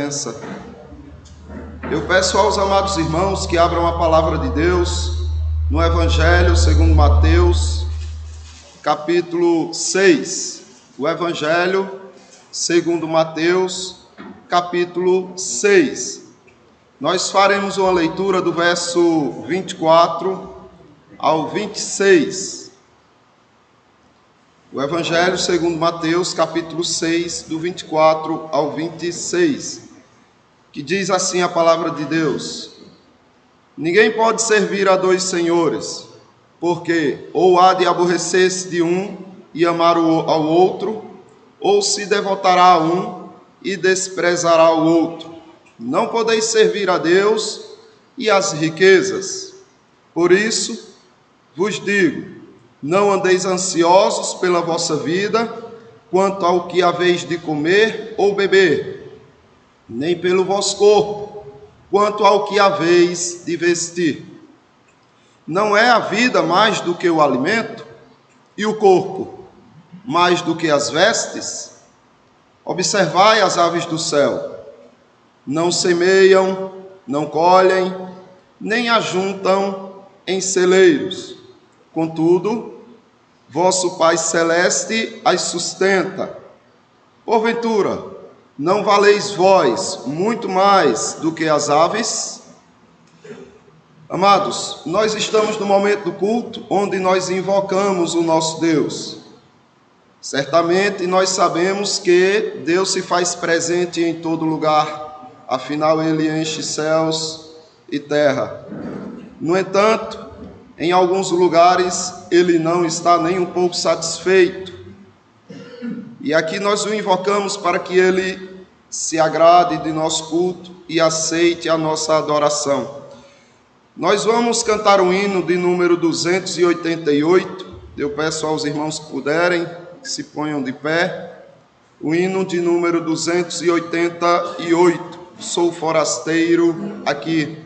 presença. Eu peço aos amados irmãos que abram a palavra de Deus no Evangelho segundo Mateus, capítulo 6. O Evangelho segundo Mateus, capítulo 6. Nós faremos uma leitura do verso 24 ao 26. O Evangelho segundo Mateus, capítulo 6, do 24 ao 26, que diz assim a palavra de Deus: Ninguém pode servir a dois senhores, porque ou há de aborrecer-se de um e amar ao outro, ou se devotará a um e desprezará o outro. Não podeis servir a Deus e às riquezas. Por isso vos digo, não andeis ansiosos pela vossa vida, quanto ao que haveis de comer ou beber, nem pelo vosso corpo, quanto ao que haveis de vestir. Não é a vida mais do que o alimento, e o corpo mais do que as vestes? Observai as aves do céu. Não semeiam, não colhem, nem ajuntam em celeiros. Contudo, vosso Pai Celeste as sustenta. Porventura, não valeis vós muito mais do que as aves? Amados, nós estamos no momento do culto onde nós invocamos o nosso Deus. Certamente nós sabemos que Deus se faz presente em todo lugar, afinal Ele enche céus e terra. No entanto, em alguns lugares Ele não está nem um pouco satisfeito. E aqui nós o invocamos para que Ele se agrade de nosso culto e aceite a nossa adoração. Nós vamos cantar o hino de número 288. Eu peço aos irmãos que puderem, que se ponham de pé. O hino de número 288. Sou forasteiro aqui.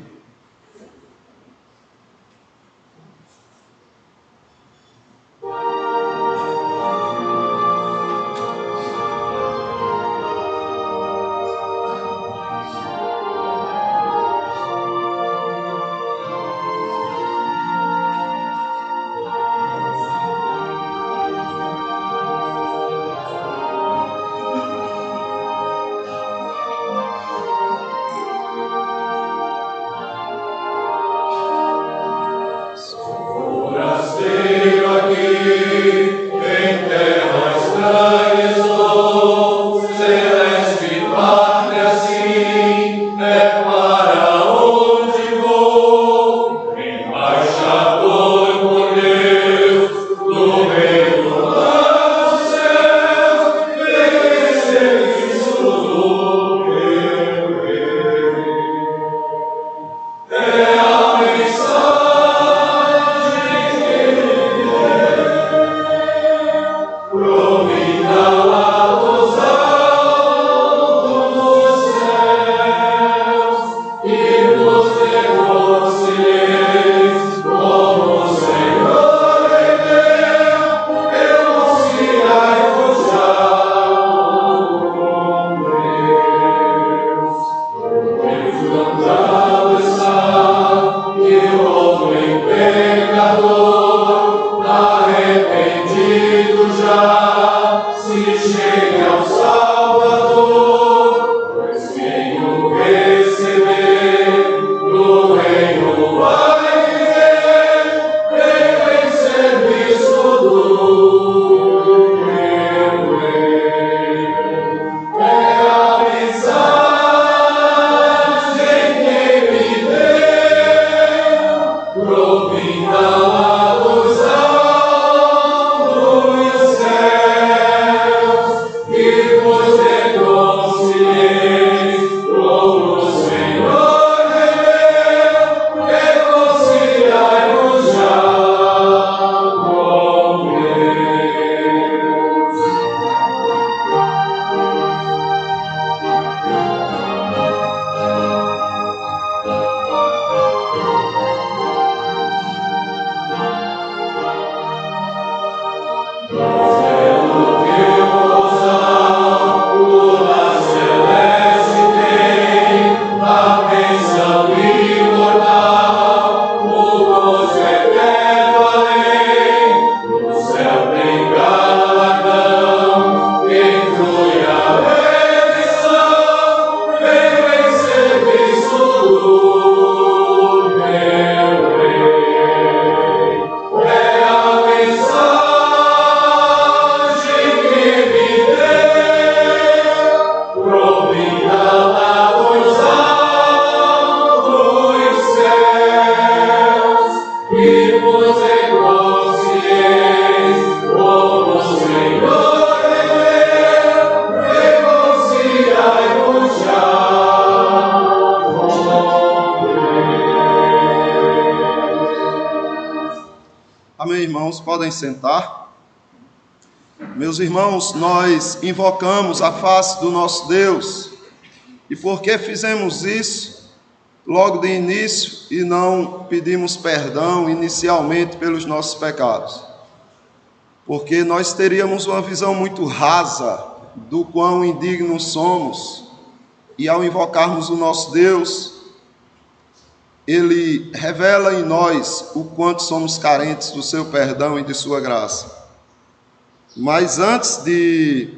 irmãos podem sentar. Meus irmãos, nós invocamos a face do nosso Deus. E por que fizemos isso logo de início e não pedimos perdão inicialmente pelos nossos pecados? Porque nós teríamos uma visão muito rasa do quão indignos somos, e ao invocarmos o nosso Deus, Ele revela em nós o quanto somos carentes do seu perdão e de sua graça. Mas antes de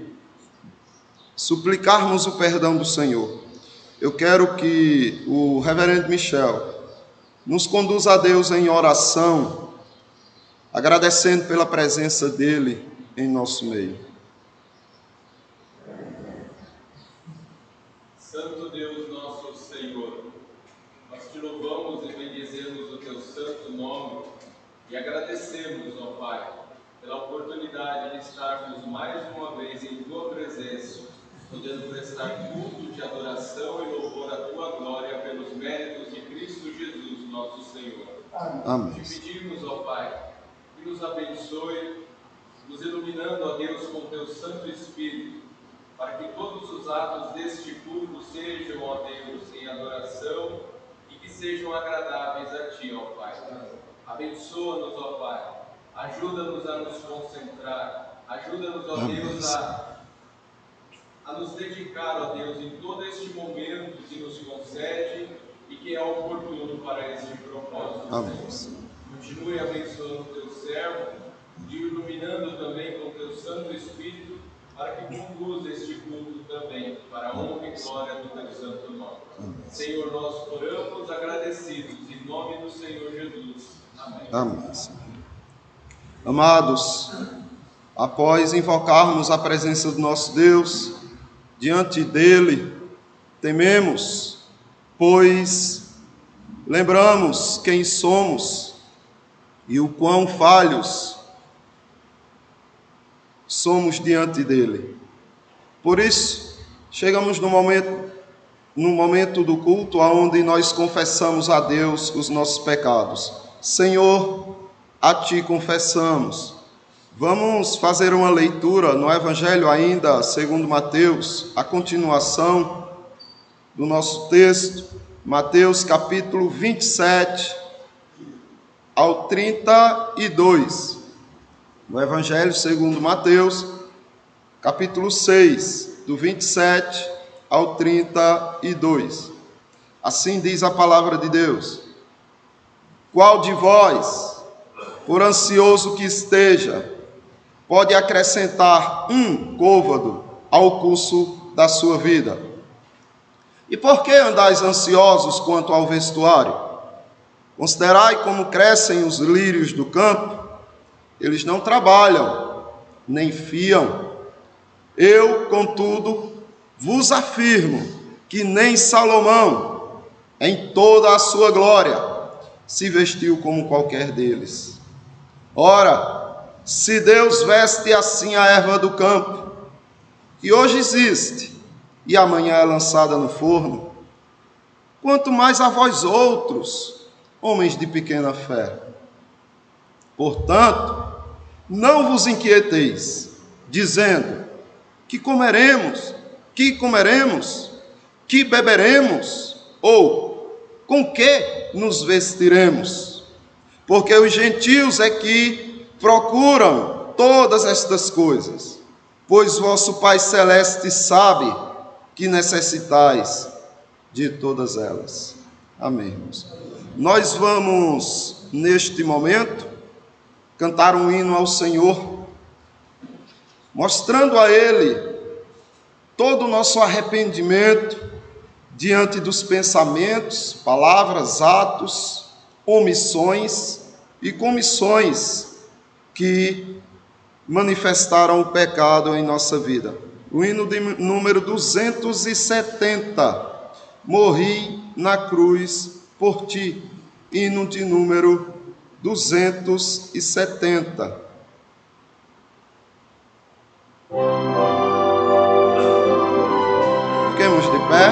suplicarmos o perdão do Senhor, eu quero que o reverendo Michel nos conduza a Deus em oração, agradecendo pela presença dele em nosso meio. Santo Deus, nosso Senhor, nós te louvamos e bendizemos o teu santo nome e agradecemos, ó Pai, pela oportunidade de estarmos mais uma vez em tua presença, podendo prestar culto de adoração e louvor à tua glória pelos méritos de Cristo Jesus, nosso Senhor. Amém. Te pedimos, ó Pai, que nos abençoe, nos iluminando, ó Deus, com teu Santo Espírito, para que todos os atos deste culto sejam, ó Deus, em adoração e que sejam agradáveis a Ti, ó Pai. Abençoa-nos, ó Pai. Ajuda-nos a nos concentrar. Ajuda-nos, ó Deus, a nos dedicar, ó Deus, em todo este momento que nos concede e que é oportuno para este propósito. Amém. Continue abençoando o teu servo e iluminando também com o teu Santo Espírito, para que conduza este culto também para a honra e glória do teu santo nome. Senhor, nós oramos agradecidos em nome do Senhor Jesus. Amém. Amém. Amados, após invocarmos a presença do nosso Deus, diante dele tememos, pois lembramos quem somos e o quão falhos somos diante dele. Por isso, chegamos no momento do culto onde nós confessamos a Deus os nossos pecados. Senhor, a Ti confessamos. Vamos fazer uma leitura no Evangelho ainda segundo Mateus, a continuação do nosso texto, Mateus capítulo 27 ao 32. No Evangelho segundo Mateus, capítulo 6, do 27 ao 32. Assim diz a palavra de Deus: Qual de vós, por ansioso que esteja, pode acrescentar um côvado ao curso da sua vida? E por que andais ansiosos quanto ao vestuário? Considerai como crescem os lírios do campo. Eles não trabalham, nem fiam. Eu, contudo, vos afirmo que nem Salomão, em toda a sua glória, se vestiu como qualquer deles. Ora, se Deus veste assim a erva do campo, que hoje existe e amanhã é lançada no forno, quanto mais a vós outros, homens de pequena fé. Portanto, não vos inquieteis, dizendo: que comeremos, que beberemos, ou com que nos vestiremos? Porque os gentios é que procuram todas estas coisas, pois vosso Pai Celeste sabe que necessitais de todas elas. Amém, irmãos. Nós vamos, neste momento, cantar um hino ao Senhor, mostrando a Ele todo o nosso arrependimento diante dos pensamentos, palavras, atos, omissões e comissões que manifestaram o pecado em nossa vida. O hino de número 270, Morri na cruz por ti. Hino de número 270. Fiquemos de pé.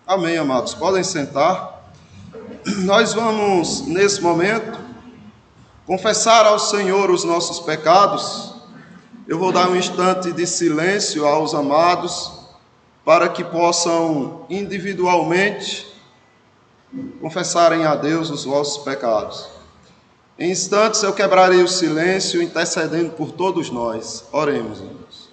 Amém, amados. Podem sentar. Nós vamos, nesse momento, confessar ao Senhor os nossos pecados. Eu vou dar um instante de silêncio aos amados, para que possam individualmente confessarem a Deus os vossos pecados. Em instantes eu quebrarei o silêncio, intercedendo por todos nós. Oremos, irmãos.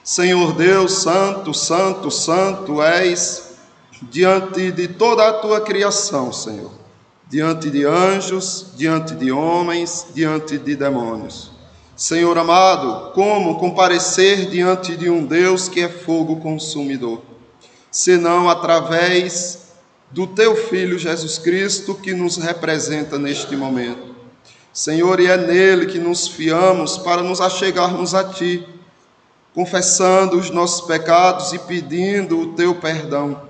Senhor Deus, santo, santo, santo és diante de toda a tua criação, Senhor. Diante de anjos, diante de homens, diante de demônios. Senhor amado, como comparecer diante de um Deus que é fogo consumidor? Senão através do teu Filho Jesus Cristo, que nos representa neste momento. Senhor, e é nele que nos fiamos para nos achegarmos a ti, confessando os nossos pecados e pedindo o teu perdão,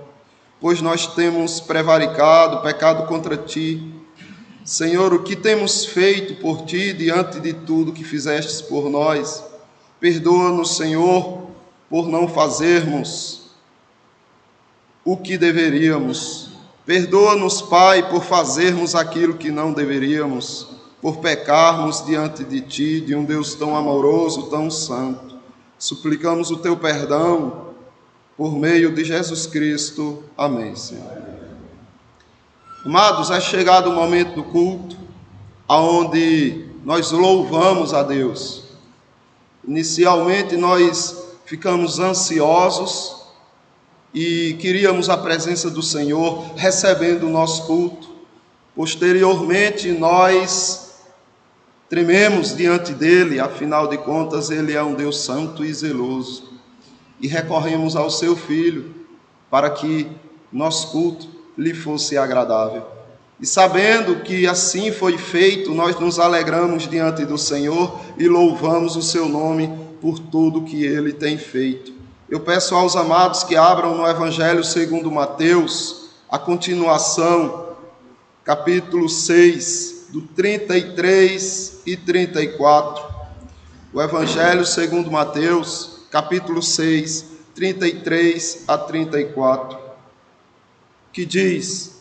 pois nós temos prevaricado, pecado contra ti. Senhor, o que temos feito por ti diante de tudo que fizestes por nós? Perdoa-nos, Senhor, por não fazermos o que deveríamos. Perdoa-nos, Pai, por fazermos aquilo que não deveríamos, por pecarmos diante de ti, de um Deus tão amoroso, tão santo. Suplicamos o teu perdão por meio de Jesus Cristo. Amém, Senhor. Amados, é chegado o momento do culto, onde nós louvamos a Deus. Inicialmente nós ficamos ansiosos e queríamos a presença do Senhor recebendo o nosso culto. Posteriormente nós trememos diante dele, afinal de contas ele é um Deus santo e zeloso, e recorremos ao seu Filho para que nosso culto lhe fosse agradável. E sabendo que assim foi feito, nós nos alegramos diante do Senhor e louvamos o seu nome por tudo que ele tem feito. Eu peço aos amados que abram no Evangelho segundo Mateus, a continuação, capítulo 6, do 33 e 34, o Evangelho segundo Mateus, capítulo 6, 33 a 34, que diz: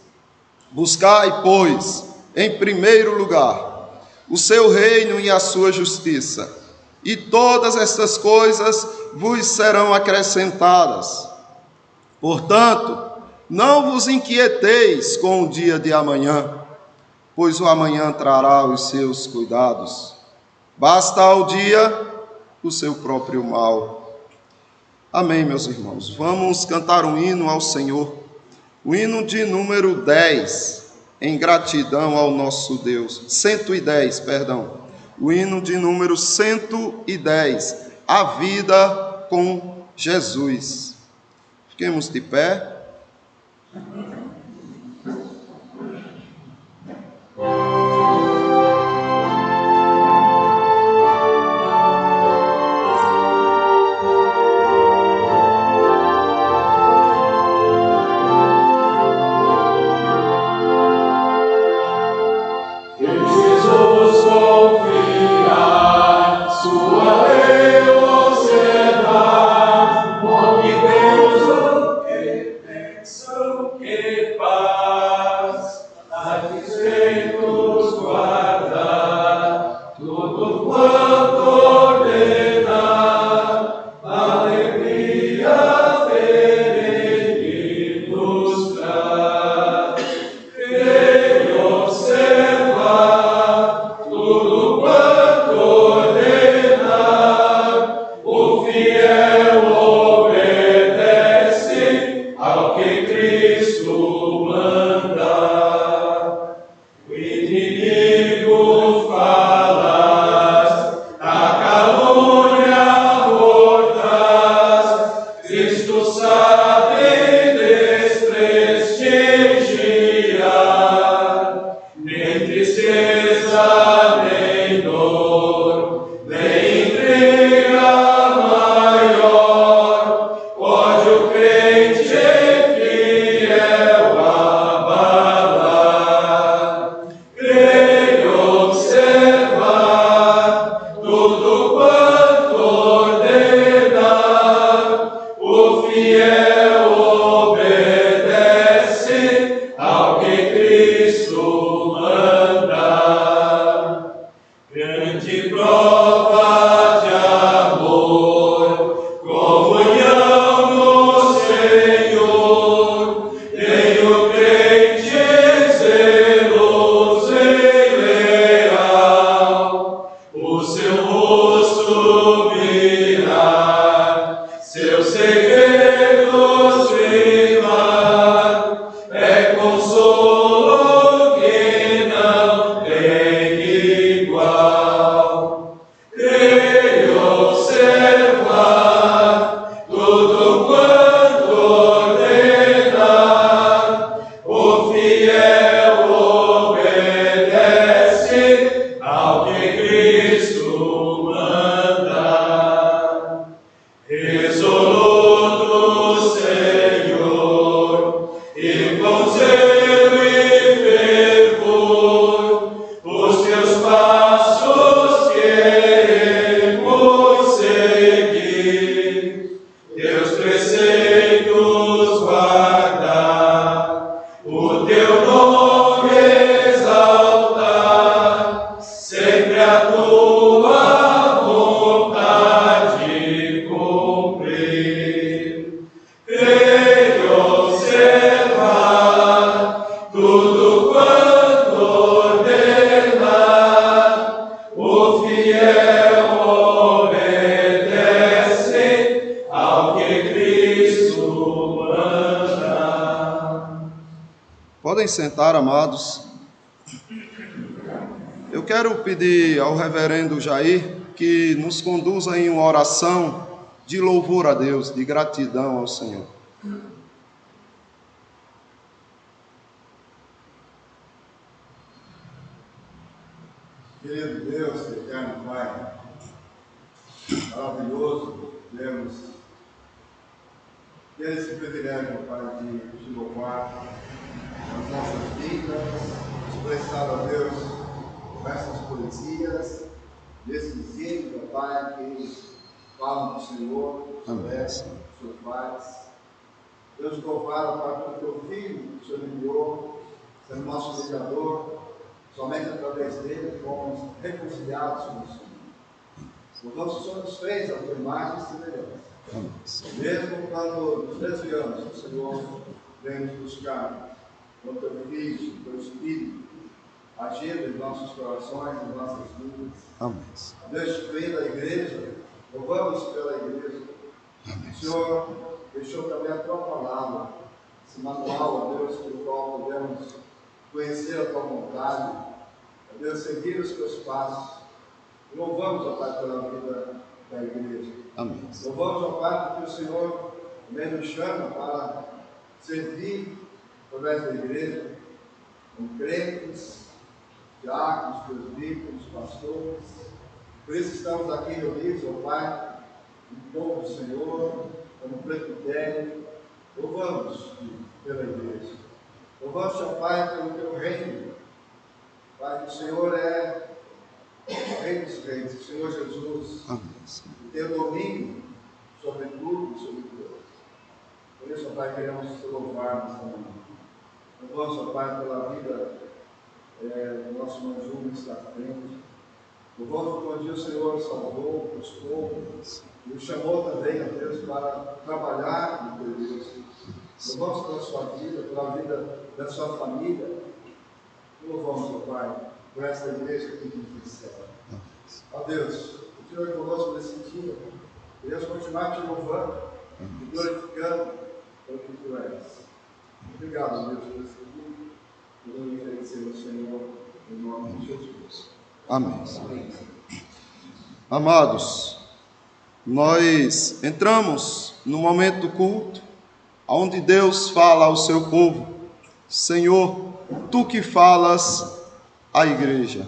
buscai, pois, em primeiro lugar, o seu reino e a sua justiça, e todas estas coisas vos serão acrescentadas. Portanto, não vos inquieteis com o dia de amanhã, pois o amanhã trará os seus cuidados. Basta ao dia o seu próprio mal. Amém, meus irmãos. Vamos cantar um hino ao Senhor. O hino de número 10, em gratidão ao nosso Deus. 110, perdão. O hino de número 110, a vida com Jesus. Fiquemos de pé. Okay. ao que Cristo manda. Grande prova de amor, comunhão no Senhor, tem o crente zeloso e leal, o seu rosto mirar, seus segredos privar, é consolo que não tem igual. Creio observar tudo quanto ordenar, o fiel obedece ao que Cristo manda. Resoluto, Senhor, e com zelo e fervor, os teus passos queremos seguir, teus preceitos guardar, o teu nome exaltar, sempre a tua vontade cumprir. Creio observar tudo quanto ordenar, o fiel obedece ao que Cristo manda. Podem sentar, amados. Eu quero pedir ao reverendo Jair que nos conduza em uma oração de louvor a Deus, de gratidão ao Senhor. Querido Deus, eterno Pai, maravilhoso Deus, ter esse privilégio, Pai, de te louvar nas nossas vidas, expressar a Deus com essas poesias, desses hinos, ó Pai, que falam do Senhor, do Amém. do Senhor faz. Deus louvado, Pai, pelo teu Filho, que o Senhor enviou, sendo nosso mediador, somente através dele fomos reconciliados com o Senhor. Louvamos que o Senhor nos fez a tua imagem e semelhança. Mesmo quando nos desviamos, o Senhor vem nos buscar com o teu Filho, com o teu Espírito, agindo em nossos corações, em nossas vidas. Amém. Deus te fez a igreja, louvamos pela igreja. O Senhor deixou também a tua palavra, esse manual, ó Deus, pelo qual podemos conhecer a tua vontade, ó Deus, seguir os teus passos. Louvamos, ó Pai, pela vida da igreja. Amém. Louvamos, ó Pai, porque o Senhor também nos chama para servir através da igreja, com crentes, diáconos, presbíteros, pastores. Por isso estamos aqui reunidos, ó Pai, em povo do Senhor, como presbitério. Louvamos pela igreja. Louvamos, ó Pai, pelo teu reino. Pai, que o Senhor é o Rei dos Reis, o Senhor Jesus, o teu domínio sobre tudo e sobre todos. Por isso, ó Pai, queremos te louvar nesta manhã. Louvamos, ó Pai, pela vida do nosso irmão Júlio que está à frente. Louvamos porque um dia o Senhor salvou, buscou e o chamou também, ó Deus, para trabalhar no teu Deus. Louvamos pela sua vida, pela vida da sua família. Louvamos, ó Pai, por esta igreja que te céu. Ó Deus, continue conosco nesse dia. Queremos continuar te louvando e glorificando pelo que tu és. Obrigado, Deus, por esse dia. Podemos oferecer ao Senhor em nome de Jesus. Amém. Amados, nós entramos no momento do culto, onde Deus fala ao seu povo: Senhor, tu que falas à igreja.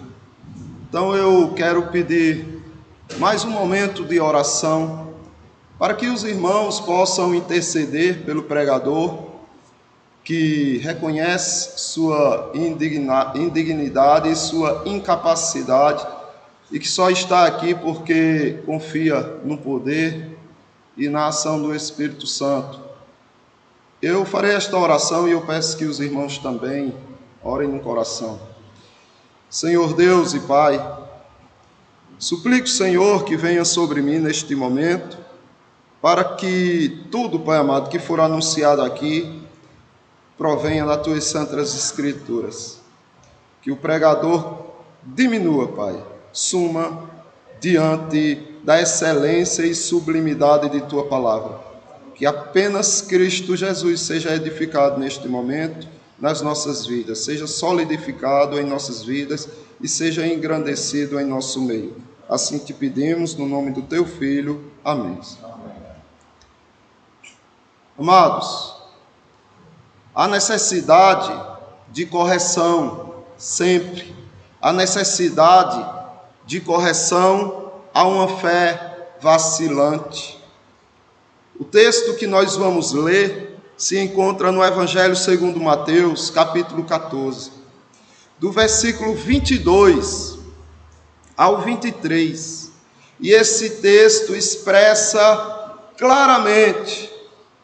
Então eu quero pedir mais um momento de oração, para que os irmãos possam interceder pelo pregador, que reconhece sua indignidade e sua incapacidade, e que só está aqui porque confia no poder e na ação do Espírito Santo. Eu farei esta oração e eu peço que os irmãos também orem no coração. Senhor Deus e Pai, suplico, Senhor, que venha sobre mim neste momento, para que tudo, Pai amado, que for anunciado aqui, provenha das Tuas Santas Escrituras. Que o pregador diminua, Pai, suma diante da excelência e sublimidade de Tua Palavra. Que apenas Cristo Jesus seja edificado neste momento nas nossas vidas, seja solidificado em nossas vidas e seja engrandecido em nosso meio. Assim te pedimos, no nome do Teu Filho. Amém. Amados, a necessidade de correção sempre, a necessidade de correção a uma fé vacilante. O texto que nós vamos ler se encontra no Evangelho segundo Mateus, capítulo 14, do versículo 22 ao 23. E esse texto expressa claramente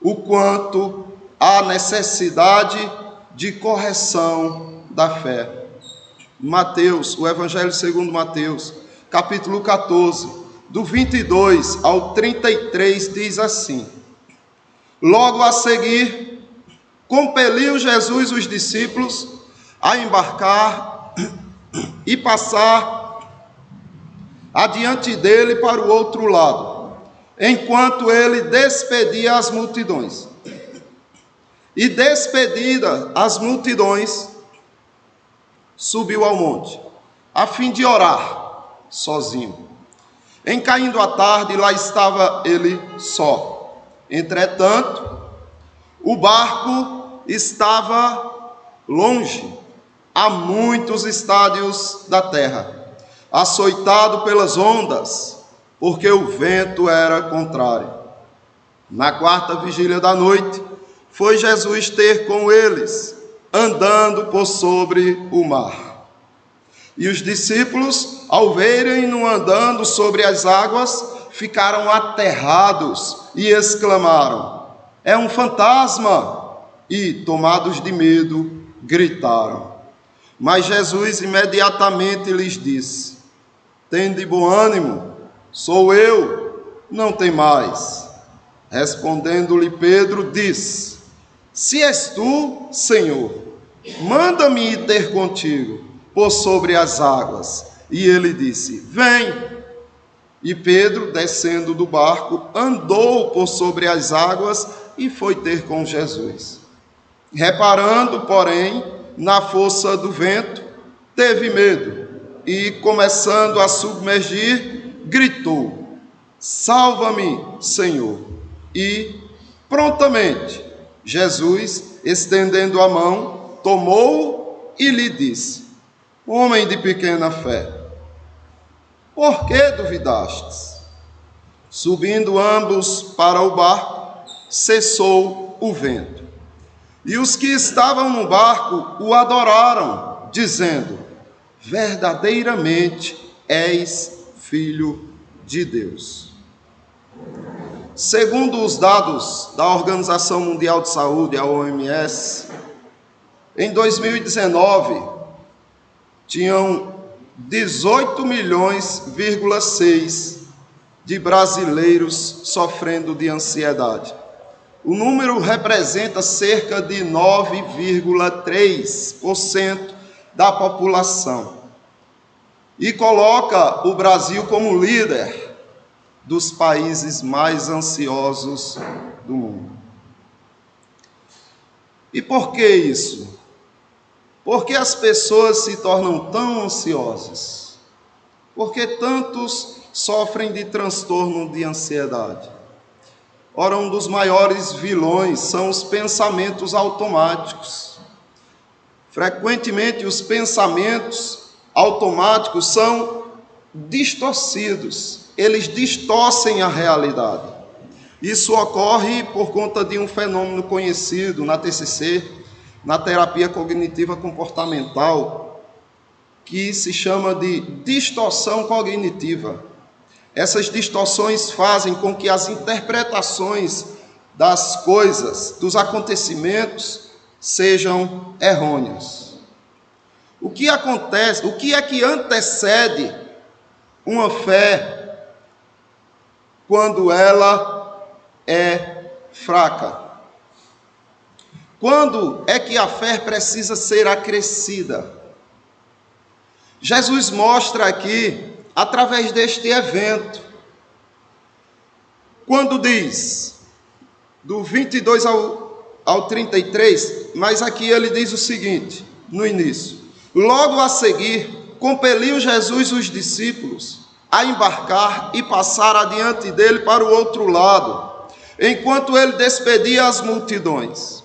o quanto há necessidade de correção da fé. Mateus, o Evangelho segundo Mateus, capítulo 14, do 22 ao 33, diz assim: Logo a seguir, compeliu Jesus os discípulos a embarcar e passar adiante dele para o outro lado, enquanto ele despedia as multidões. E despedida as multidões, subiu ao monte, a fim de orar, sozinho. Em caindo a tarde, lá estava ele só. Entretanto, o barco estava longe, a muitos estádios da terra, açoitado pelas ondas, porque o vento era contrário. Na quarta vigília da noite, foi Jesus ter com eles, andando por sobre o mar. E os discípulos, ao verem-no andando sobre as águas, ficaram aterrados e exclamaram: é um fantasma! E, tomados de medo, gritaram. Mas Jesus imediatamente lhes disse: tende bom ânimo, sou eu, não temais. Respondendo-lhe Pedro, disse: se és tu, Senhor, manda-me ir ter contigo por sobre as águas. E ele disse: vem. E Pedro, descendo do barco, andou por sobre as águas e foi ter com Jesus. Reparando, porém, na força do vento, teve medo e, começando a submergir, gritou: salva-me, Senhor. E, prontamente, Jesus, estendendo a mão, tomou-o e lhe disse: homem de pequena fé, por que duvidastes? Subindo ambos para o barco, cessou o vento. E os que estavam no barco o adoraram, dizendo: verdadeiramente és Filho de Deus. Segundo os dados da Organização Mundial de Saúde, a OMS, em 2019, tinham 18,6 milhões de brasileiros sofrendo de ansiedade. O número representa cerca de 9,3% da população e coloca o Brasil como líder dos países mais ansiosos do mundo. E por que isso? Por que as pessoas se tornam tão ansiosas? Por que tantos sofrem de transtorno de ansiedade? Ora, um dos maiores vilões são os pensamentos automáticos. Frequentemente, os pensamentos automáticos são distorcidos. Eles distorcem a realidade. Isso ocorre por conta de um fenômeno conhecido na TCC, na terapia cognitiva comportamental, que se chama de distorção cognitiva. Essas distorções fazem com que as interpretações das coisas, dos acontecimentos, sejam errôneas. O que acontece, o que é que antecede uma fé quando ela é fraca? Quando é que a fé precisa ser acrescida? Jesus mostra aqui, através deste evento, quando diz, do 22 ao 33, mas aqui ele diz o seguinte, no início: logo a seguir, compeliu Jesus os discípulos a embarcar e passar adiante dele para o outro lado, enquanto ele despedia as multidões.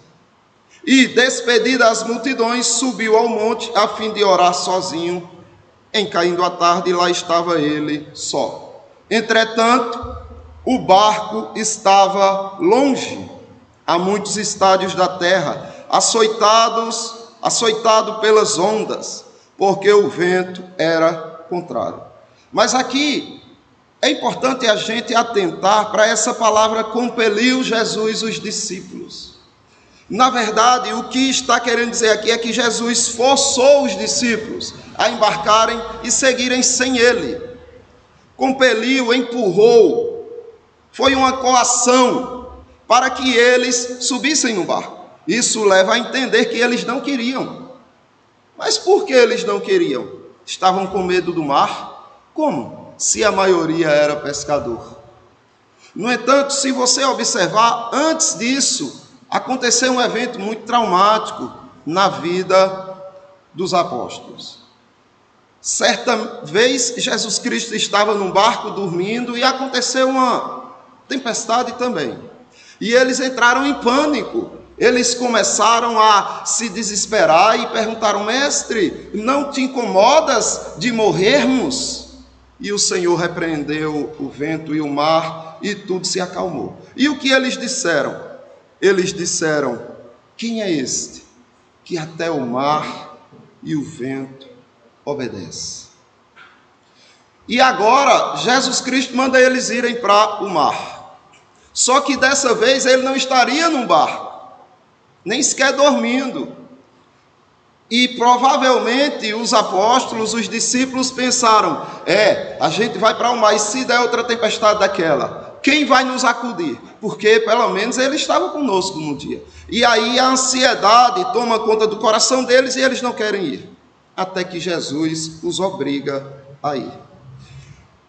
E, despedidas as multidões, subiu ao monte a fim de orar sozinho. Em caindo a tarde, lá estava ele só. Entretanto, o barco estava longe, a muitos estádios da terra, açoitado pelas ondas, porque o vento era contrário. Mas aqui é importante a gente atentar para essa palavra: compeliu Jesus os discípulos. Na verdade, o que está querendo dizer aqui é que Jesus forçou os discípulos a embarcarem e seguirem sem ele. Compeliu, empurrou, foi uma coação para que eles subissem no barco. Isso leva a entender que eles não queriam. Mas por que eles não queriam? Estavam com medo do mar? Como? Se a maioria era pescador. No entanto, se você observar, antes disso, aconteceu um evento muito traumático na vida dos apóstolos. Certa vez, Jesus Cristo estava num barco dormindo e aconteceu uma tempestade também. E eles entraram em pânico. Eles começaram a se desesperar e perguntaram: mestre, não te incomodas de morrermos? E o Senhor repreendeu o vento e o mar e tudo se acalmou. E o que eles disseram? Eles disseram: quem é este que até o mar e o vento obedece? E agora Jesus Cristo manda eles irem para o mar. Só que dessa vez ele não estaria num barco, nem sequer dormindo. E provavelmente os apóstolos, os discípulos pensaram: a gente vai para o mar, e se der outra tempestade daquela, quem vai nos acudir? Porque pelo menos ele estava conosco no dia. E aí a ansiedade toma conta do coração deles e eles não querem ir. Até que Jesus os obriga a ir.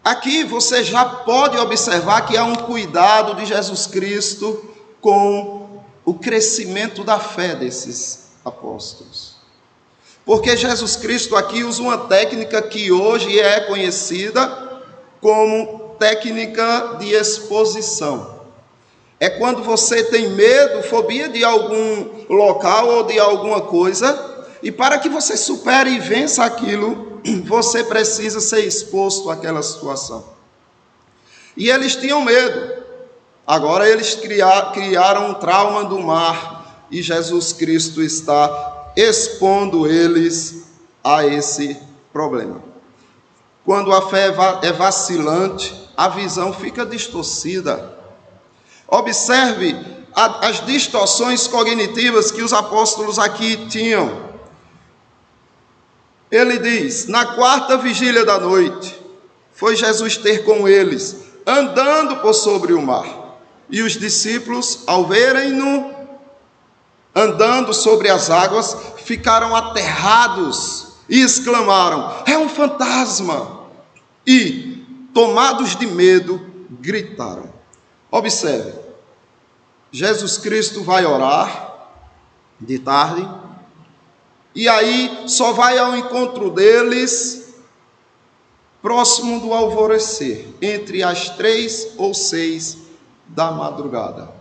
Aqui você já pode observar que há um cuidado de Jesus Cristo com o crescimento da fé desses apóstolos. Porque Jesus Cristo aqui usa uma técnica que hoje é conhecida como técnica de exposição. É quando você tem medo, fobia de algum local ou de alguma coisa, e para que você supere e vença aquilo, você precisa ser exposto àquela situação. E eles tinham medo. Agora eles criaram um trauma do mar, e Jesus Cristo está expondo eles a esse problema. Quando a fé é vacilante, a visão fica distorcida. Observe as distorções cognitivas que os apóstolos aqui tinham. Ele diz: na quarta vigília da noite, foi Jesus ter com eles, andando por sobre o mar. E os discípulos, ao verem-no andando sobre as águas, ficaram aterrados e exclamaram: é um fantasma! E, tomados de medo, gritaram. Observe, Jesus Cristo vai orar de tarde, e aí só vai ao encontro deles próximo do alvorecer, entre as 3 ou 6 da madrugada.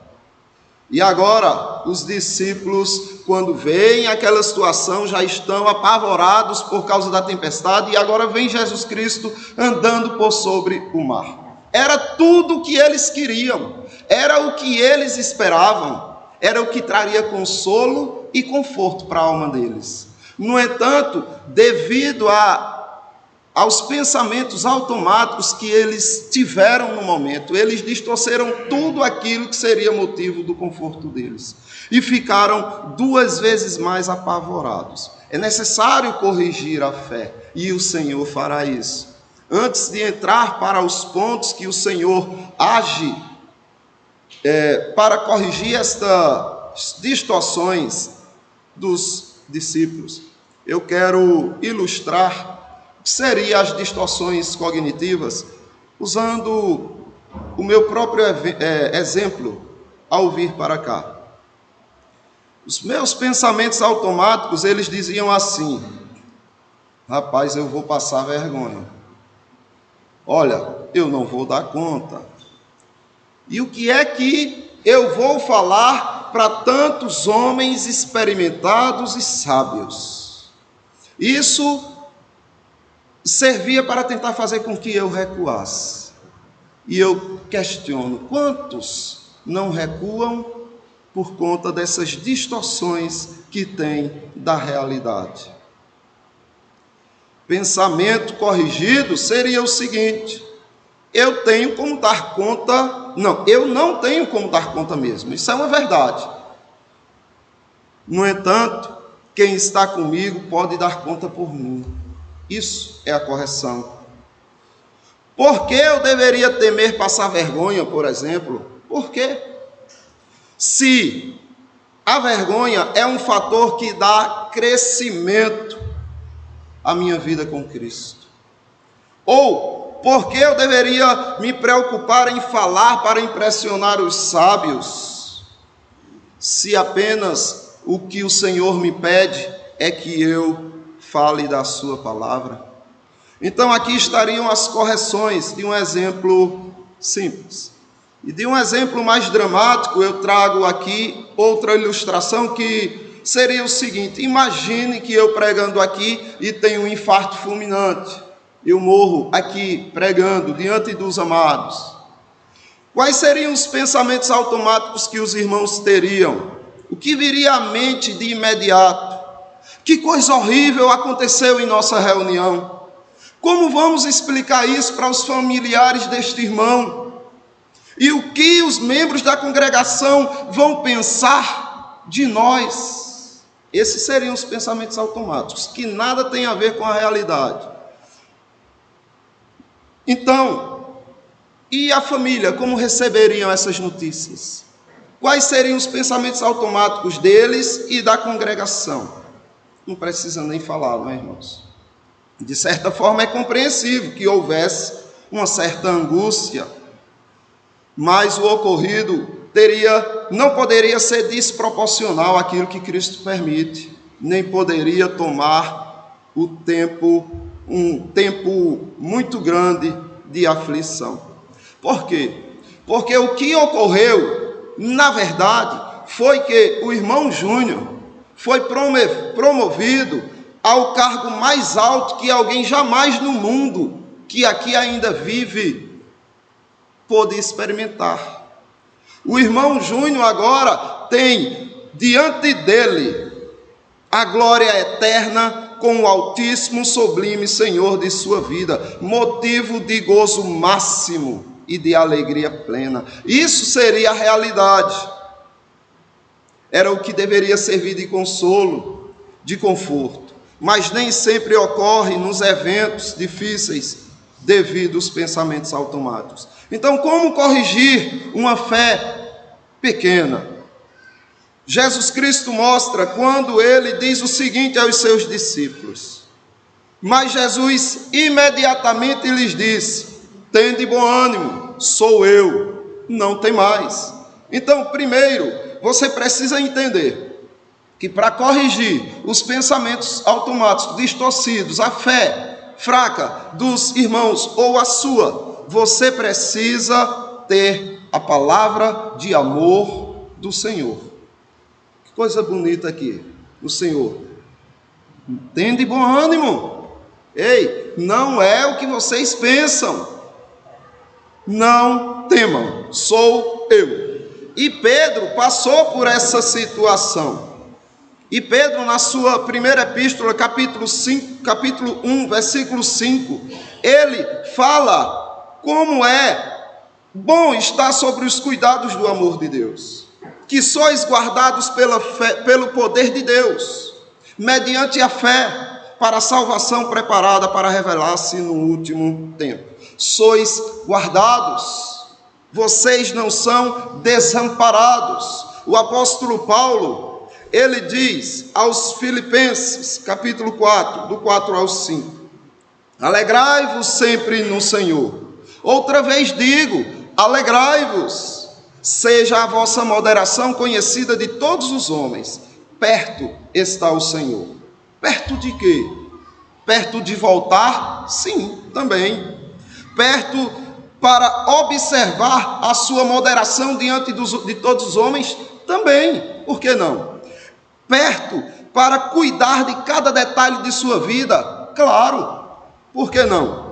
E agora, os discípulos, quando veem aquela situação, já estão apavorados por causa da tempestade, e agora vem Jesus Cristo andando por sobre o mar. Era tudo o que eles queriam, era o que eles esperavam, era o que traria consolo e conforto para a alma deles. No entanto, devido à aos pensamentos automáticos que eles tiveram no momento. Eles distorceram tudo aquilo que seria motivo do conforto deles e ficaram 2 vezes mais apavorados. É necessário corrigir a fé, e o Senhor fará isso. Antes de entrar para os pontos que o Senhor age para corrigir estas distorções dos discípulos, eu quero ilustrar o que seriam as distorções cognitivas, usando o meu próprio exemplo ao vir para cá. Os meus pensamentos automáticos, eles diziam assim: rapaz, eu vou passar vergonha. Olha, eu não vou dar conta. E o que é que eu vou falar para tantos homens experimentados e sábios? Isso servia para tentar fazer com que eu recuasse. E eu questiono: quantos não recuam por conta dessas distorções que tem da realidade? Pensamento corrigido seria o seguinte: eu tenho como dar conta. Não, eu não tenho como dar conta mesmo. Isso é uma verdade. No entanto, quem está comigo pode dar conta por mim. Isso é a correção. Por que eu deveria temer passar vergonha, por exemplo? Por quê? Se a vergonha é um fator que dá crescimento à minha vida com Cristo. Ou por que eu deveria me preocupar em falar para impressionar os sábios, se apenas o que o Senhor me pede é que eu fale da sua palavra? Então aqui estariam as correções de um exemplo simples. E de um exemplo mais dramático, eu trago aqui outra ilustração que seria o seguinte: imagine que eu pregando aqui e tenho um infarto fulminante. Eu morro aqui pregando diante dos amados. Quais seriam os pensamentos automáticos que os irmãos teriam? O que viria à mente de imediato? Que coisa horrível aconteceu em nossa reunião. Como vamos explicar isso para os familiares deste irmão? E o que os membros da congregação vão pensar de nós? Esses seriam os pensamentos automáticos, que nada tem a ver com a realidade. Então, e a família, como receberiam essas notícias? Quais seriam os pensamentos automáticos deles e da congregação? Não precisa nem falar, não é, irmãos? De certa forma é compreensível que houvesse uma certa angústia, mas o ocorrido não poderia ser desproporcional àquilo que Cristo permite, nem poderia tomar um tempo muito grande de aflição. Por quê? Porque o que ocorreu, na verdade, foi que o irmão Júnior foi promovido ao cargo mais alto que alguém jamais no mundo, que aqui ainda vive, pôde experimentar. O irmão Júnior agora tem diante dele a glória eterna com o Altíssimo Sublime Senhor de sua vida, motivo de gozo máximo e de alegria plena. Isso seria a realidade. Era o que deveria servir de consolo, de conforto, mas nem sempre ocorre nos eventos difíceis devido aos pensamentos automáticos. Então, como corrigir uma fé pequena? Jesus Cristo mostra quando ele diz o seguinte aos seus discípulos: mas Jesus imediatamente lhes disse: tende bom ânimo, sou eu, não temais. Então, primeiro, você precisa entender que para corrigir os pensamentos automáticos distorcidos, a fé fraca dos irmãos ou a sua, você precisa ter a palavra de amor do Senhor. Coisa bonita aqui, o Senhor: tende bom ânimo. Ei, não é o que vocês pensam. Não temam, sou eu. E Pedro passou por essa situação. E Pedro, na sua primeira epístola, capítulo 1, versículo 5, ele fala como é bom estar sobre os cuidados do amor de Deus, que sois guardados pela fé, pelo poder de Deus, mediante a fé, para a salvação preparada para revelar-se no último tempo. Sois guardados, vocês não são desamparados. O apóstolo Paulo, ele diz aos Filipenses, capítulo 4, do 4 ao 5, alegrai-vos sempre no Senhor. Outra vez digo, alegrai-vos. Seja a vossa moderação conhecida de todos os homens. Perto está o Senhor. Perto de quê? Perto de voltar? Sim, também. Perto para observar a sua moderação diante de todos os homens? Também. Por que não? Perto para cuidar de cada detalhe de sua vida? Claro. Por que não?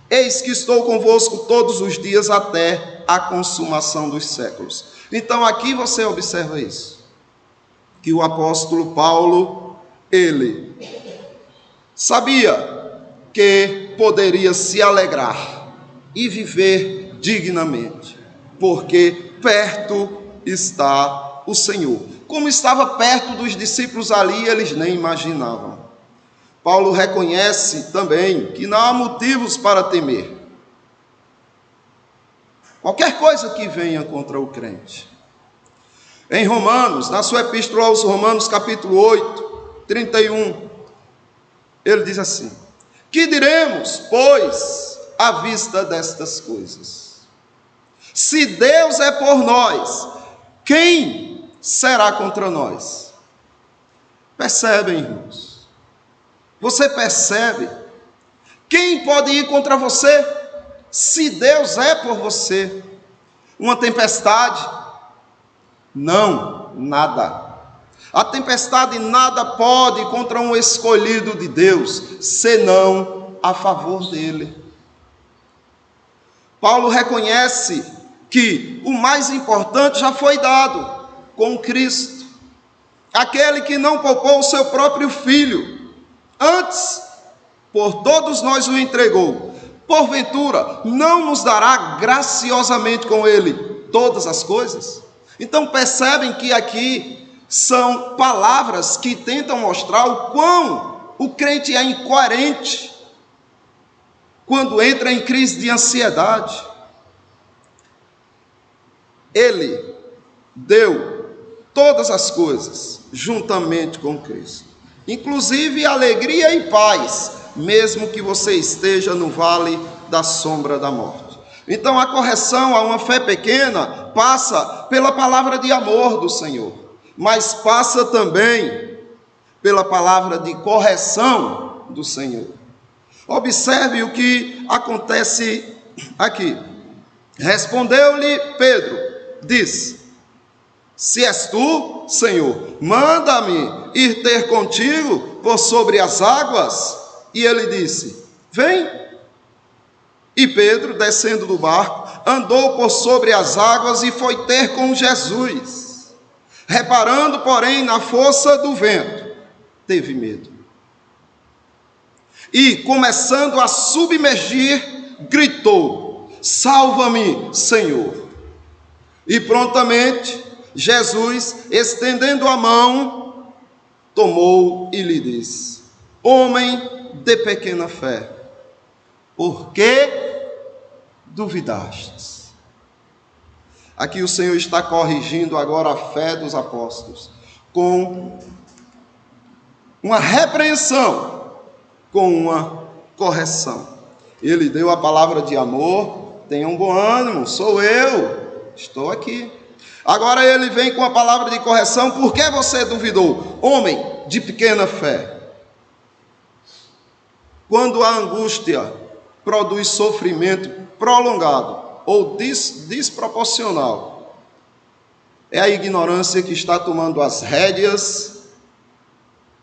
Eis que estou convosco todos os dias até a consumação dos séculos. Então aqui você observa isso, que o apóstolo Paulo, ele sabia que poderia se alegrar e viver dignamente, porque perto está o Senhor. Como estava perto dos discípulos ali, eles nem imaginavam. Paulo reconhece também que não há motivos para temer qualquer coisa que venha contra o crente. Em Romanos, na sua epístola aos Romanos, capítulo 8, 31, ele diz assim: que diremos, pois, à vista destas coisas? Se Deus é por nós, quem será contra nós? Percebem, irmãos? Você percebe? Quem pode ir contra você? Se Deus é por você. Uma tempestade? Não, nada. A tempestade nada pode contra um escolhido de Deus, senão a favor dele. Paulo reconhece que o mais importante já foi dado com Cristo. Aquele que não poupou o seu próprio filho, antes, por todos nós o entregou. Porventura, não nos dará graciosamente com ele todas as coisas? Então percebem que aqui são palavras que tentam mostrar o quão o crente é incoerente quando entra em crise de ansiedade. Ele deu todas as coisas juntamente com Cristo, inclusive alegria e paz, mesmo que você esteja no vale da sombra da morte. Então a correção a uma fé pequena passa pela palavra de amor do Senhor, mas passa também pela palavra de correção do Senhor. Observe o que acontece aqui. Respondeu-lhe Pedro, disse: se és tu, Senhor, manda-me ir ter contigo por sobre as águas. E ele disse: vem. E Pedro, descendo do barco, andou por sobre as águas e foi ter com Jesus. Reparando, porém, na força do vento, teve medo. E, começando a submergir, gritou: salva-me, Senhor. E prontamente Jesus, estendendo a mão, tomou e lhe disse: homem de pequena fé, por que duvidastes? Aqui o Senhor está corrigindo agora a fé dos apóstolos, com uma repreensão, com uma correção. Ele deu a palavra de amor: tenham bom ânimo, sou eu, estou aqui. Agora ele vem com a palavra de correção: por que você duvidou? Homem de pequena fé. Quando a angústia produz sofrimento prolongado ou desproporcional, é a ignorância que está tomando as rédeas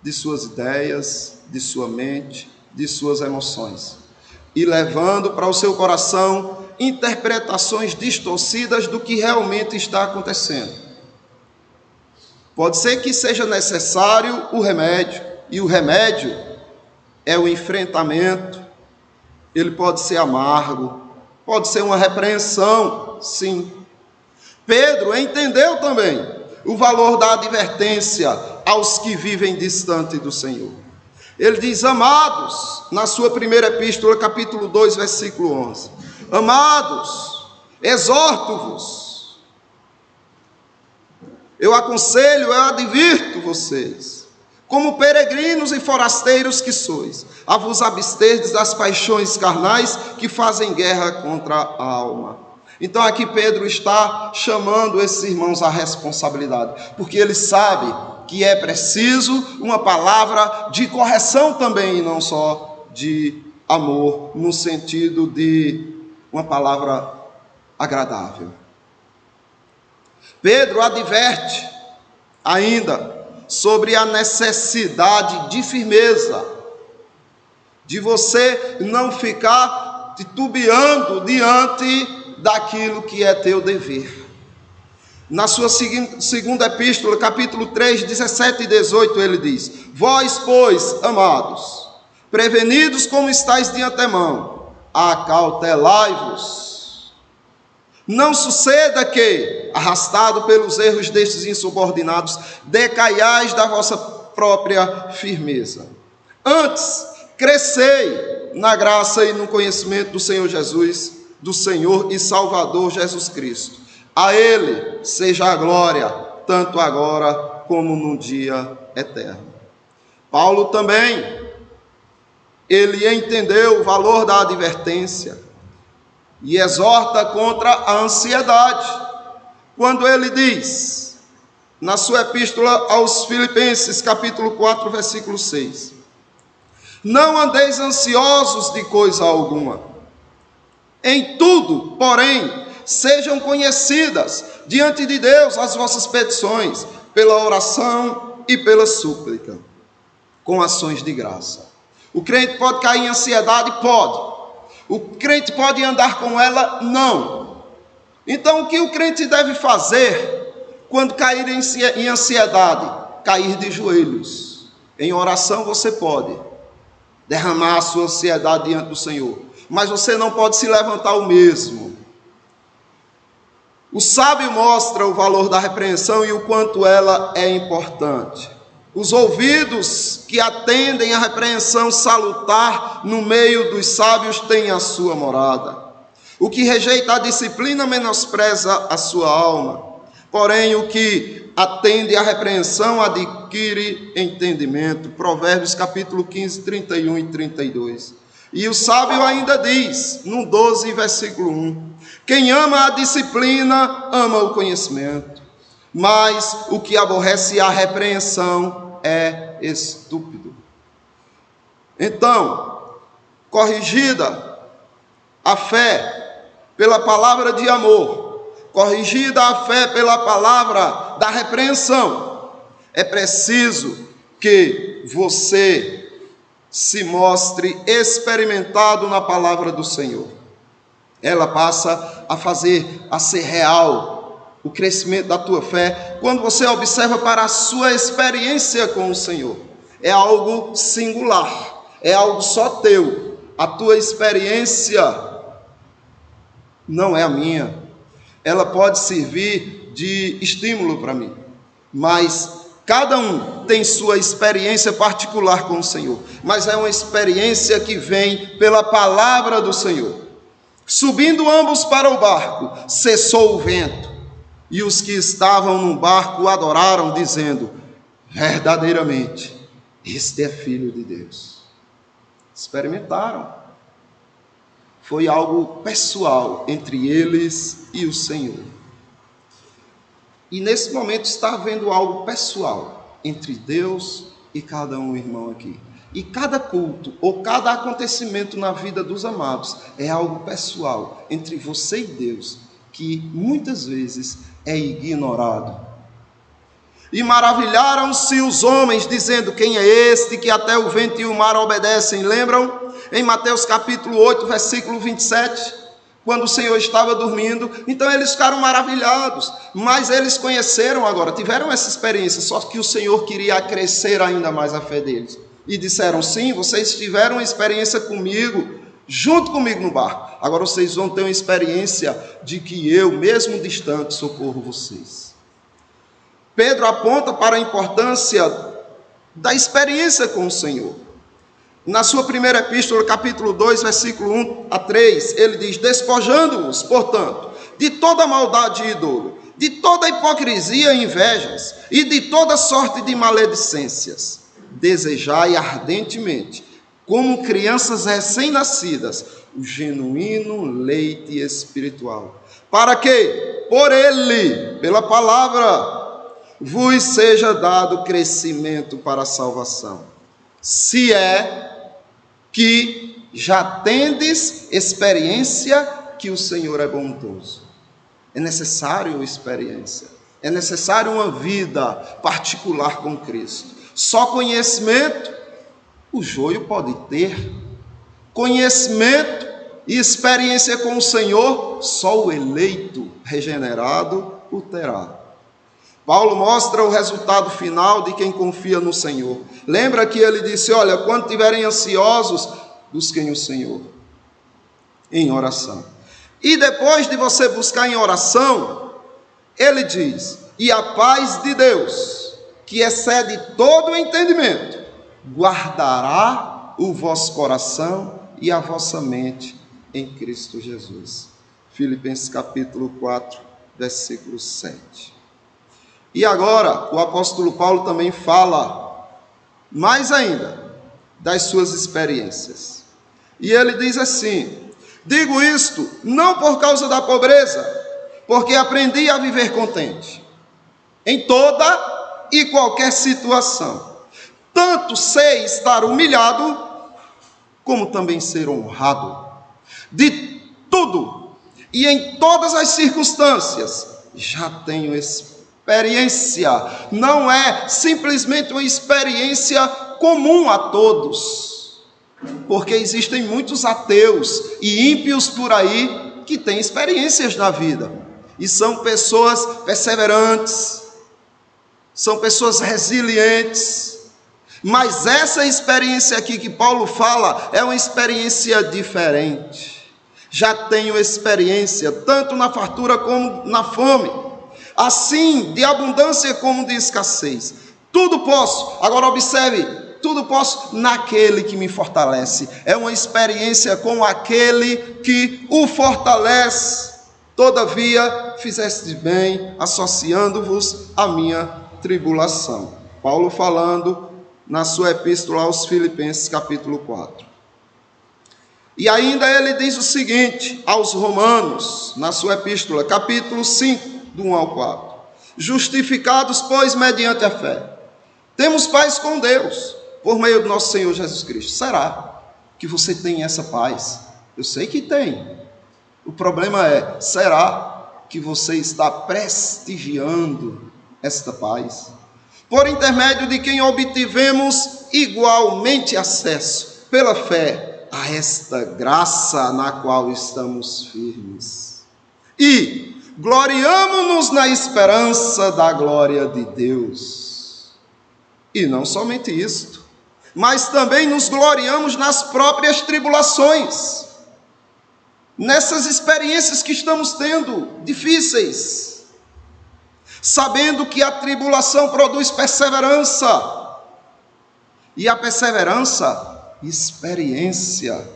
de suas ideias, de sua mente, de suas emoções, e levando para o seu coração interpretações distorcidas do que realmente está acontecendo. Pode ser que seja necessário o remédio, e o remédio é o enfrentamento. Ele pode ser amargo, pode ser uma repreensão, sim. Pedro entendeu também o valor da advertência aos que vivem distante do Senhor. Ele diz: amados, na sua primeira epístola, capítulo 2, versículo 11: amados, exorto-vos, eu aconselho, eu advirto vocês, como peregrinos e forasteiros que sois, a vos absterdes das paixões carnais que fazem guerra contra a alma. Então aqui Pedro está chamando esses irmãos à responsabilidade, porque ele sabe que é preciso uma palavra de correção também, e não só de amor, no sentido de uma palavra agradável. Pedro adverte ainda sobre a necessidade de firmeza, de você não ficar titubeando diante daquilo que é teu dever. Na sua segunda epístola, capítulo 3, 17 e 18, ele diz: vós, pois, amados, prevenidos como estáis de antemão, acautelai-vos. Não suceda que, arrastado pelos erros destes insubordinados, decaiais da vossa própria firmeza. Antes, crescei na graça e no conhecimento do Senhor Jesus, do Senhor e Salvador Jesus Cristo. A Ele seja a glória, tanto agora como no dia eterno. Paulo também, ele entendeu o valor da advertência e exorta contra a ansiedade, quando ele diz, na sua epístola aos Filipenses, capítulo 4, versículo 6: não andeis ansiosos de coisa alguma, em tudo, porém, sejam conhecidas diante de Deus as vossas petições, pela oração e pela súplica, com ações de graça. O crente pode cair em ansiedade? Pode. O crente pode andar com ela? Não. Então, o que o crente deve fazer quando cair em ansiedade? Cair de joelhos. Em oração você pode derramar a sua ansiedade diante do Senhor, mas você não pode se levantar o mesmo. O sábio mostra o valor da repreensão e o quanto ela é importante. Os ouvidos que atendem à repreensão salutar no meio dos sábios têm a sua morada. O que rejeita a disciplina menospreza a sua alma. Porém, o que atende à repreensão adquire entendimento. Provérbios capítulo 15, 31 e 32. E o sábio ainda diz, no 12, versículo 1: quem ama a disciplina, ama o conhecimento, mas o que aborrece a repreensão é estúpido. Então, corrigida a fé pela palavra de amor, corrigida a fé pela palavra da repreensão, é preciso que você se mostre experimentado na palavra do Senhor. Ela passa a ser real o crescimento da tua fé quando você observa para a sua experiência com o Senhor. É algo singular, é algo só teu. A tua experiência não é a minha. Ela pode servir de estímulo para mim, mas cada um tem sua experiência particular com o Senhor, mas é uma experiência que vem pela palavra do Senhor. Subindo ambos para o barco, cessou o vento, e os que estavam no barco adoraram, dizendo: verdadeiramente, este é Filho de Deus. Experimentaram. Foi algo pessoal entre eles e o Senhor. E nesse momento está havendo algo pessoal entre Deus e cada um irmão aqui. E cada culto ou cada acontecimento na vida dos amados é algo pessoal entre você e Deus, que muitas vezes é ignorado. E maravilharam-se os homens, dizendo: quem é este que até o vento e o mar obedecem? Lembram? Em Mateus capítulo 8, versículo 27, quando o Senhor estava dormindo. Então eles ficaram maravilhados, mas eles conheceram agora, tiveram essa experiência, só que o Senhor queria acrescer ainda mais a fé deles. E disseram: sim, vocês tiveram uma experiência comigo, junto comigo no barco. Agora vocês vão ter uma experiência de que eu, mesmo distante, socorro vocês. Pedro aponta para a importância da experiência com o Senhor. Na sua primeira epístola, capítulo 2, versículo 1 a 3, ele diz: despojando-os, portanto, de toda maldade e dolo, de toda hipocrisia e invejas, e de toda sorte de maledicências, desejai ardentemente, como crianças recém-nascidas, o genuíno leite espiritual, para que, por ele, pela palavra, vos seja dado crescimento para a salvação, se é que já tendes experiência que o Senhor é bondoso. É necessário experiência, é necessário uma vida particular com Cristo. Só conhecimento o joio pode ter. Conhecimento e experiência com o Senhor só o eleito regenerado o terá. Paulo mostra o resultado final de quem confia no Senhor. Lembra que ele disse: olha, quando estiverem ansiosos, busquem o Senhor em oração. E depois de você buscar em oração, ele diz: e a paz de Deus, que excede todo o entendimento, guardará o vosso coração e a vossa mente em Cristo Jesus. Filipenses capítulo 4, versículo 7. E agora, o apóstolo Paulo também fala mais ainda das suas experiências. E ele diz assim: digo isto não por causa da pobreza, porque aprendi a viver contente em toda e qualquer situação. Tanto sei estar humilhado, como também ser honrado. De tudo e em todas as circunstâncias já tenho experiência. Não é simplesmente uma experiência comum a todos, porque existem muitos ateus e ímpios por aí que têm experiências na vida, e são pessoas perseverantes, são pessoas resilientes, mas essa experiência aqui que Paulo fala é uma experiência diferente. Já tenho experiência tanto na fartura como na fome, assim de abundância como de escassez. Tudo posso, agora observe, tudo posso naquele que me fortalece. É uma experiência com aquele que o fortalece. Todavia, fizeste bem, associando-vos à minha tribulação. Paulo falando na sua epístola aos Filipenses, capítulo 4. E ainda ele diz o seguinte aos Romanos, na sua epístola, capítulo 5, do 1 ao 4. Justificados, pois, mediante a fé, temos paz com Deus, por meio do nosso Senhor Jesus Cristo. Será que você tem essa paz? Eu sei que tem. O problema é, será que você está prestigiando esta paz? Por intermédio de quem obtivemos igualmente acesso, pela fé, a esta graça na qual estamos firmes. E gloriamo-nos na esperança da glória de Deus. E não somente isto, mas também nos gloriamos nas próprias tribulações, nessas experiências que estamos tendo, difíceis, sabendo que a tribulação produz perseverança, e a perseverança, experiência,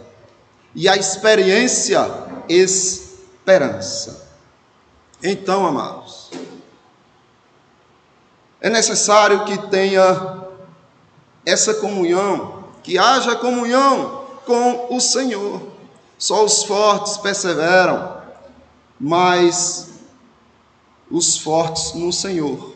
e a experiência, esperança. Então, amados, é necessário que tenha essa comunhão, que haja comunhão com o Senhor. Só os fortes perseveram, mas os fortes no Senhor,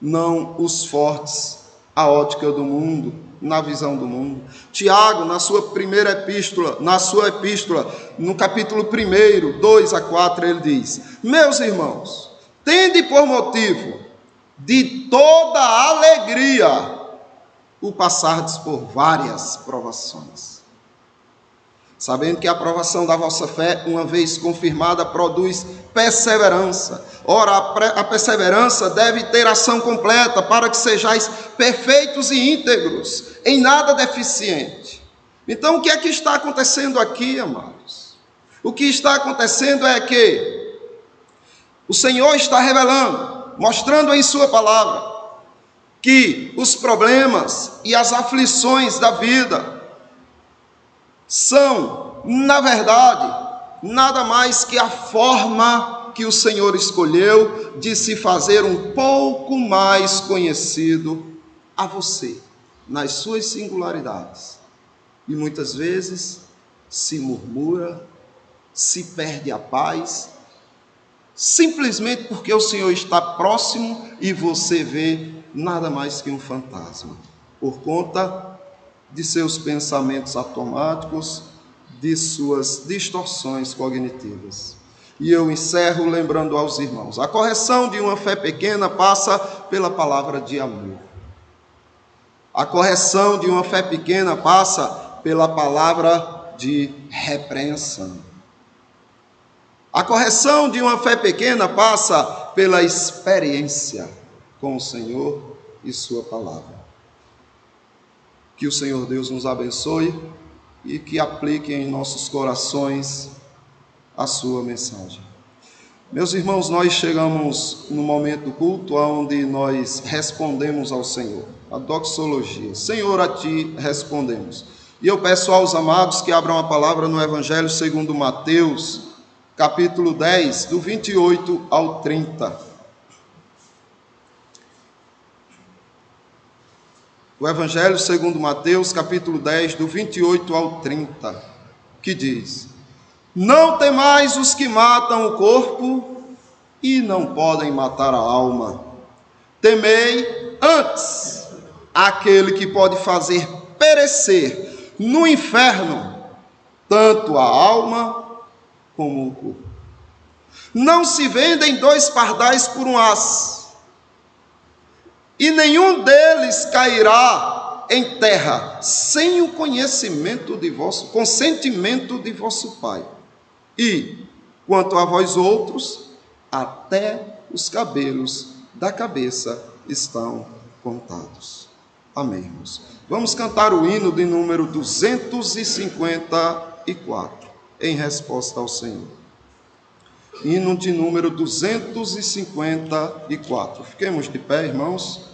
não os fortes à ótica do mundo, na visão do mundo. Tiago, na sua primeira epístola, no capítulo 1, 2 a 4, ele diz: meus irmãos, tende por motivo de toda alegria o passardes por várias provações, sabendo que a aprovação da vossa fé, uma vez confirmada, produz perseverança. Ora, a perseverança deve ter ação completa, para que sejais perfeitos e íntegros, em nada deficiente. Então, o que é que está acontecendo aqui, amados? O que está acontecendo é que o Senhor está revelando, mostrando em sua palavra, que os problemas e as aflições da vida são, na verdade, nada mais que a forma que o Senhor escolheu de se fazer um pouco mais conhecido a você, nas suas singularidades. E muitas vezes se murmura, se perde a paz, simplesmente porque o Senhor está próximo e você vê nada mais que um fantasma, por conta de seus pensamentos automáticos, de suas distorções cognitivas. E eu encerro lembrando aos irmãos, a correção de uma fé pequena passa pela palavra de amor. A correção de uma fé pequena passa pela palavra de repreensão. A correção de uma fé pequena passa pela experiência com o Senhor e sua palavra. Que o Senhor Deus nos abençoe e que aplique em nossos corações a sua mensagem. Meus irmãos, nós chegamos no momento do culto onde nós respondemos ao Senhor, a doxologia. Senhor, a ti respondemos. E eu peço aos amados que abram a palavra no Evangelho segundo Mateus, capítulo 10, do 28 ao 30. O Evangelho segundo Mateus, capítulo 10, do 28 ao 30, que diz: Não temais os que matam o corpo e não podem matar a alma. Temei antes aquele que pode fazer perecer no inferno tanto a alma como o corpo. Não se vendem 2 pardais por um as, e nenhum deles cairá em terra sem o consentimento de vosso Pai. E, quanto a vós outros, até os cabelos da cabeça estão contados. Amém, irmãos. Vamos cantar o hino de número 254, em resposta ao Senhor. Hino de número 254. Fiquemos de pé, irmãos.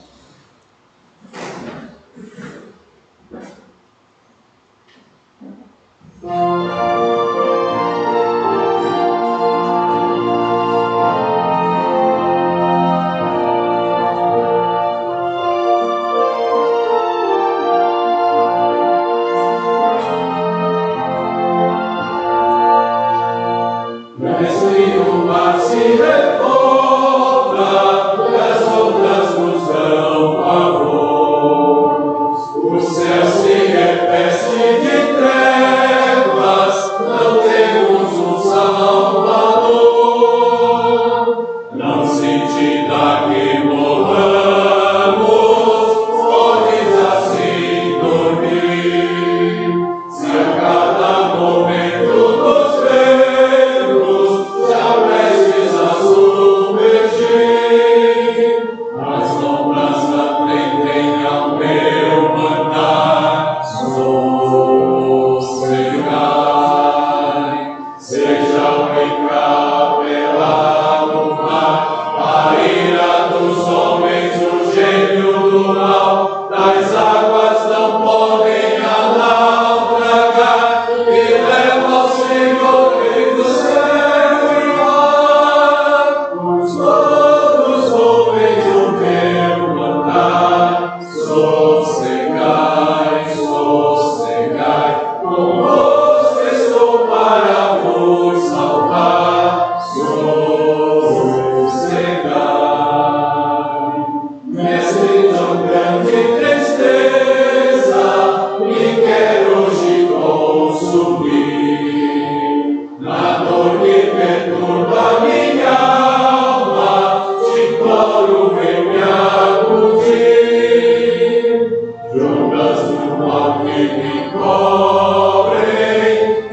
Que me cobrem,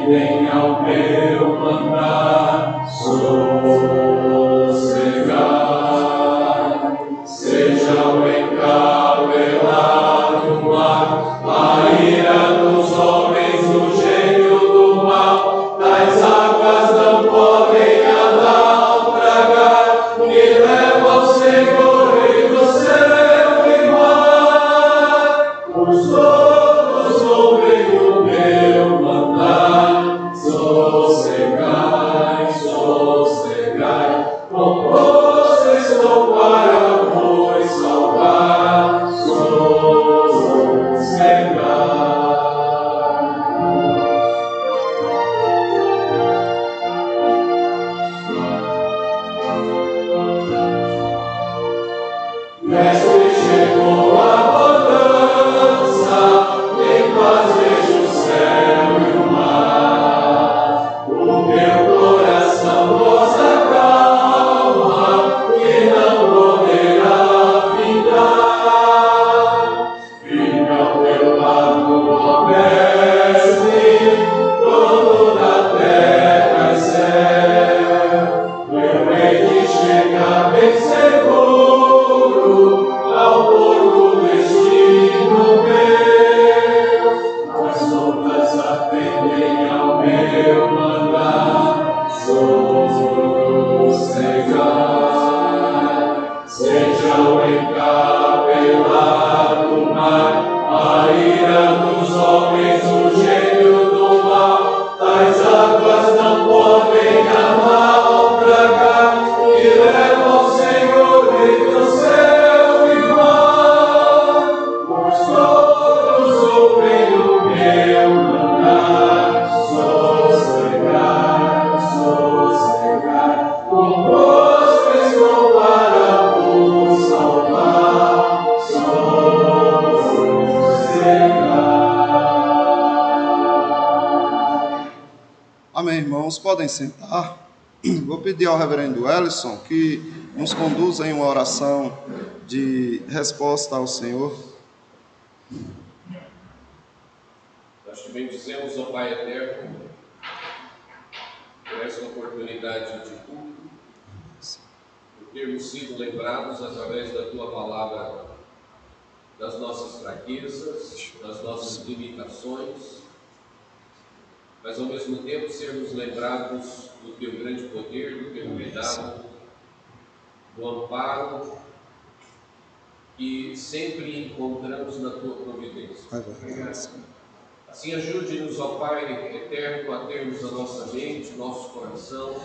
atendem ao meu mandar, sossegai. Seja o encabelado mar, a ira dos homens, o gênio do mal, das águas não podem a naufragar, me leva ao Senhor, Rei do céu e mar. Os todos ouvem o meu mandar, sossegai, sossegai, composto estou para vos salvar, sossegai. Mestre, chegou a bonança, em paz vejo o céu e o mar. O meu coração vos acalma, que não poderá findar. Fica ao teu lado, ó Mestre, dono da terra e céu. Eu hei de chegar bem seguro ao porto destino meu. As ondas atendem ao meu mandar, sossegai. Seja o encabelado mar, a ira dos homens, o gênio do mal, das águas não podem a naufragar, e leva ao Senhor, Rei do céu e mar. Os todos ouvem o meu mandar, sossegai, sossegai, composto estou para vos salvar, sossegai. Amém, irmãos, podem sentar. Vou pedir ao reverendo Ellison que nos conduza em uma oração de resposta ao Senhor. Nós te bendizemos, ó Pai eterno, por esta oportunidade de culto, por termos sido lembrados através da Tua palavra das nossas fraquezas, das nossas limitações, mas ao mesmo tempo sermos lembrados do Teu grande poder, do Teu cuidado, do amparo que sempre encontramos na Tua providência. Assim ajude-nos, ó Pai eterno, a termos a nossa mente, nosso coração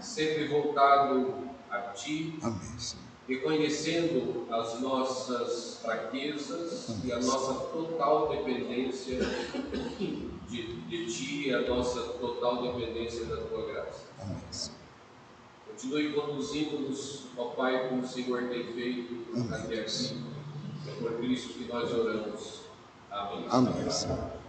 sempre voltado a Ti, Amém, Senhor. reconhecendo as nossas fraquezas e a nossa total dependência de Ti e a nossa total dependência da Tua graça. Amém, Senhor. Continue conduzindo-nos, ó Pai, como o Senhor tem feito até aqui. É por Cristo que nós oramos. Amém. Amém, Senhor.